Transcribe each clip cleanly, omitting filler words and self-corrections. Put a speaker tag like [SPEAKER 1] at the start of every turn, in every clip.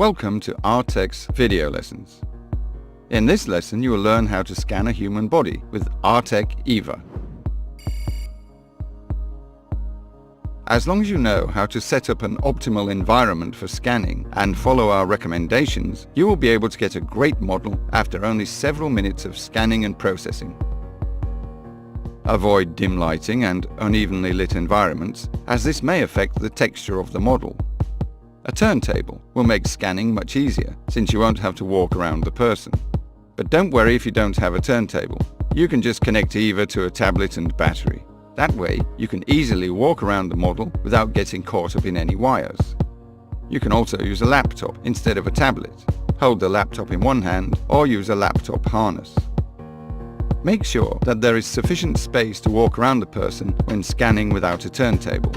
[SPEAKER 1] Welcome to Artec's video lessons. In this lesson you will learn how to scan a human body with Artec Eva. As long as you know how to set up an optimal environment for scanning and follow our recommendations, you will be able to get a great model after only several minutes of scanning and processing. Avoid dim lighting and unevenly lit environments, as this may affect the texture of the model. A turntable will make scanning much easier, since you won't have to walk around the person. But don't worry if you don't have a turntable. You can just connect Eva to a tablet and battery. That way, you can easily walk around the model without getting caught up in any wires. You can also use a laptop instead of a tablet. Hold the laptop in one hand or use a laptop harness. Make sure that there is sufficient space to walk around the person when scanning without a turntable.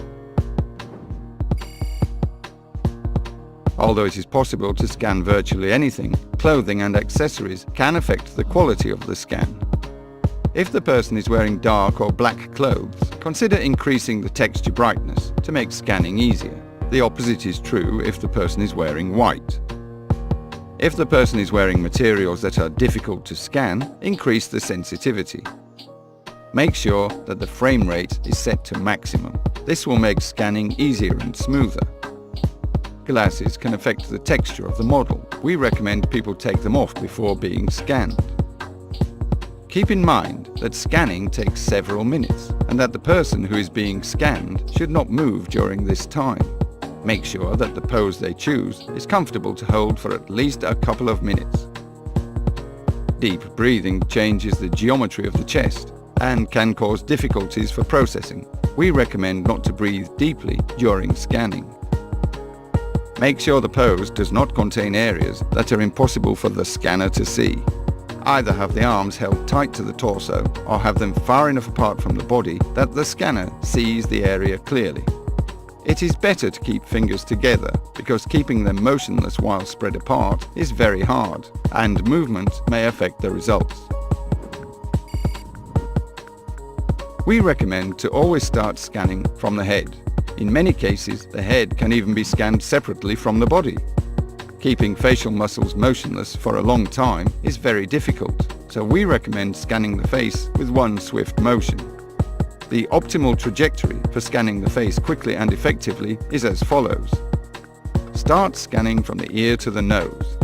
[SPEAKER 1] Although it is possible to scan virtually anything, clothing and accessories can affect the quality of the scan. If the person is wearing dark or black clothes, consider increasing the texture brightness to make scanning easier. The opposite is true if the person is wearing white. If the person is wearing materials that are difficult to scan, increase the sensitivity. Make sure that the frame rate is set to maximum. This will make scanning easier and smoother. Glasses can affect the texture of the model. We recommend people take them off before being scanned. Keep in mind that scanning takes several minutes and that the person who is being scanned should not move during this time. Make sure that the pose they choose is comfortable to hold for at least a couple of minutes. Deep breathing changes the geometry of the chest and can cause difficulties for processing. We recommend not to breathe deeply during scanning. Make sure the pose does not contain areas that are impossible for the scanner to see. Either have the arms held tight to the torso or have them far enough apart from the body that the scanner sees the area clearly. It is better to keep fingers together because keeping them motionless while spread apart is very hard, and movement may affect the results. We recommend to always start scanning from the head. In many cases, the head can even be scanned separately from the body. Keeping facial muscles motionless for a long time is very difficult, so we recommend scanning the face with one swift motion. The optimal trajectory for scanning the face quickly and effectively is as follows. Start scanning from the ear to the nose.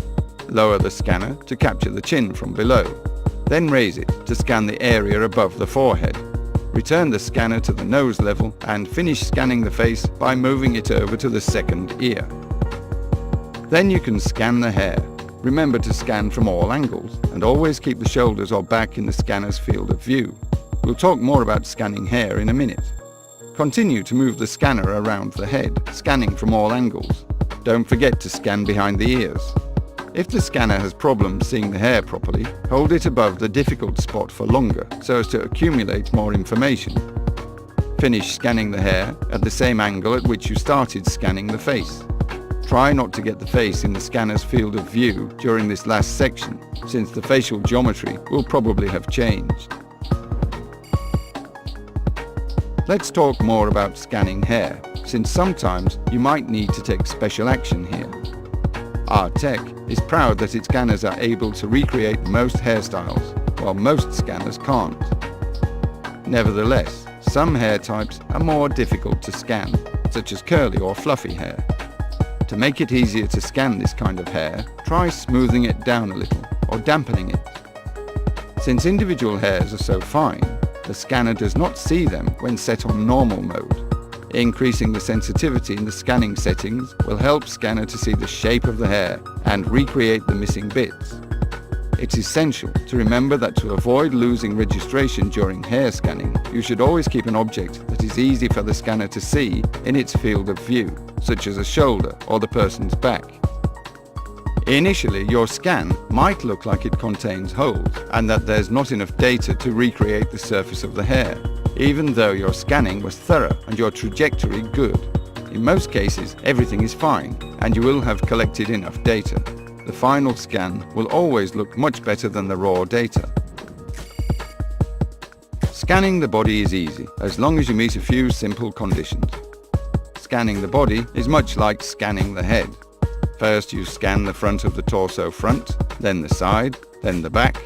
[SPEAKER 1] Lower the scanner to capture the chin from below. Then raise it to scan the area above the forehead. Return the scanner to the nose level and finish scanning the face by moving it over to the second ear. Then you can scan the hair. Remember to scan from all angles and always keep the shoulders or back in the scanner's field of view. We'll talk more about scanning hair in a minute. Continue to move the scanner around the head, scanning from all angles. Don't forget to scan behind the ears. If the scanner has problems seeing the hair properly, hold it above the difficult spot for longer so as to accumulate more information. Finish scanning the hair at the same angle at which you started scanning the face. Try not to get the face in the scanner's field of view during this last section, since the facial geometry will probably have changed. Let's talk more about scanning hair, since sometimes you might need to take special action here. Artec is proud that its scanners are able to recreate most hairstyles, while most scanners can't. Nevertheless, some hair types are more difficult to scan, such as curly or fluffy hair. To make it easier to scan this kind of hair, try smoothing it down a little or dampening it. Since individual hairs are so fine, the scanner does not see them when set on normal mode. Increasing the sensitivity in the scanning settings will help scanner to see the shape of the hair and recreate the missing bits. It's essential to remember that to avoid losing registration during hair scanning, you should always keep an object that is easy for the scanner to see in its field of view, such as a shoulder or the person's back. Initially, your scan might look like it contains holes and that there's not enough data to recreate the surface of the hair, even though your scanning was thorough and your trajectory good. In most cases, everything is fine and you will have collected enough data. The final scan will always look much better than the raw data. Scanning the body is easy, as long as you meet a few simple conditions. Scanning the body is much like scanning the head. First you scan the front of the torso front, then the side, then the back,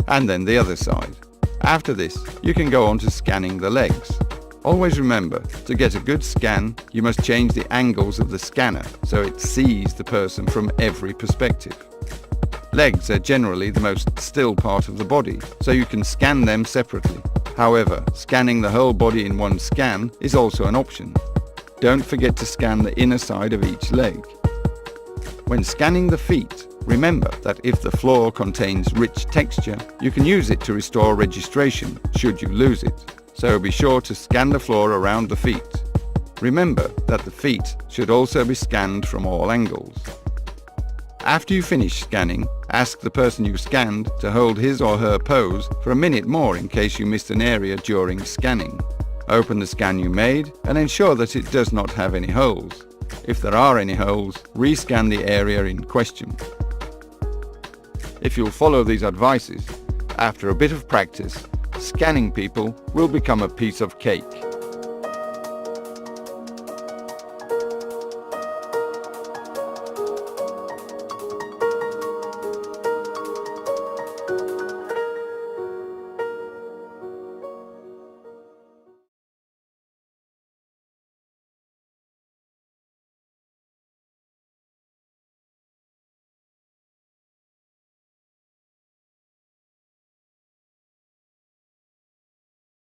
[SPEAKER 1] and then the other side. After this, you can go on to scanning the legs. Always remember, to get a good scan, you must change the angles of the scanner so it sees the person from every perspective. Legs are generally the most still part of the body, so you can scan them separately. However, scanning the whole body in one scan is also an option. Don't forget to scan the inner side of each leg. When scanning the feet, remember that if the floor contains rich texture, you can use it to restore registration should you lose it. So be sure to scan the floor around the feet. Remember that the feet should also be scanned from all angles. After you finish scanning, ask the person you scanned to hold his or her pose for a minute more in case you missed an area during scanning. Open the scan you made and ensure that it does not have any holes. If there are any holes, rescan the area in question. If you'll follow these advices, after a bit of practice, scanning people will become a piece of cake.